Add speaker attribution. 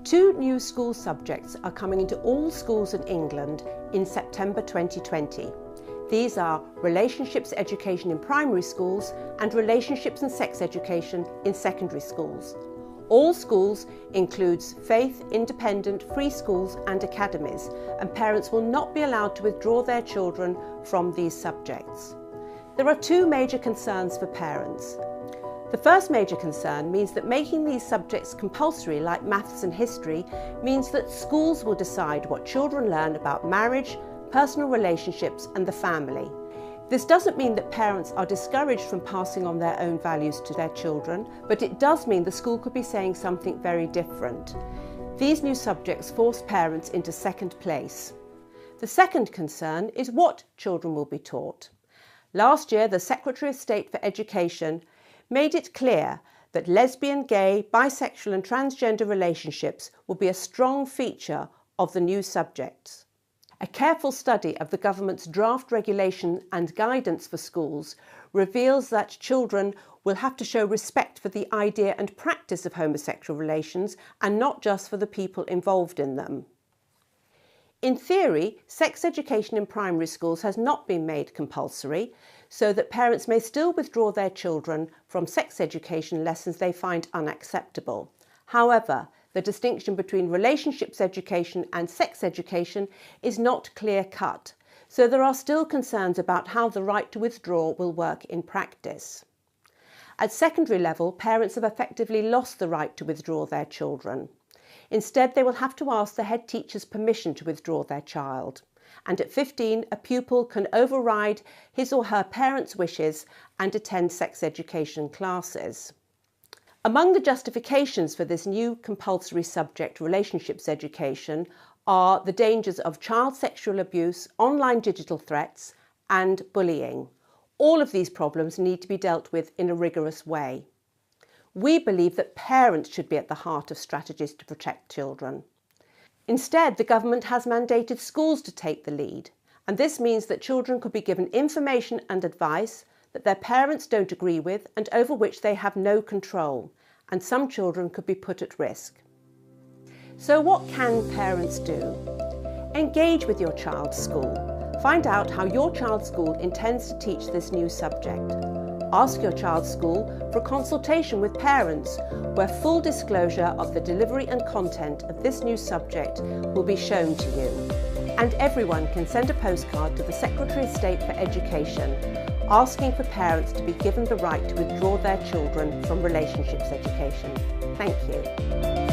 Speaker 1: Two new school subjects are coming into all schools in England in September 2020. These are relationships education in primary schools and relationships and sex education in secondary schools. All schools includes faith, independent, free schools and academies, and parents will not be allowed to withdraw their children from these subjects. There are two major concerns for parents. The first major concern means that making these subjects compulsory, like maths and history, means that schools will decide what children learn about marriage, personal relationships and the family. This doesn't mean that parents are discouraged from passing on their own values to their children, but it does mean the school could be saying something very different. These new subjects force parents into second place. The second concern is what children will be taught. Last year, the Secretary of State for Education made it clear that lesbian, gay, bisexual and transgender relationships will be a strong feature of the new subjects. A careful study of the government's draft regulation and guidance for schools reveals that children will have to show respect for the idea and practice of homosexual relations and not just for the people involved in them. In theory, sex education in primary schools has not been made compulsory, so that parents may still withdraw their children from sex education lessons they find unacceptable. However, the distinction between relationships education and sex education is not clear-cut, so there are still concerns about how the right to withdraw will work in practice. At secondary level, parents have effectively lost the right to withdraw their children. Instead, they will have to ask the head teacher's permission to withdraw their child. And at 15, a pupil can override his or her parents' wishes and attend sex education classes. Among the justifications for this new compulsory subject, relationships education, are the dangers of child sexual abuse, online digital threats and bullying. All of these problems need to be dealt with in a rigorous way. We believe that parents should be at the heart of strategies to protect children. Instead, the government has mandated schools to take the lead, and this means that children could be given information and advice that their parents don't agree with and over which they have no control, and some children could be put at risk. So what can parents do? Engage with your child's school. Find out how your child's school intends to teach this new subject. Ask your child's school for a consultation with parents where full disclosure of the delivery and content of this new subject will be shown to you. And everyone can send a postcard to the Secretary of State for Education asking for parents to be given the right to withdraw their children from relationships education. Thank you.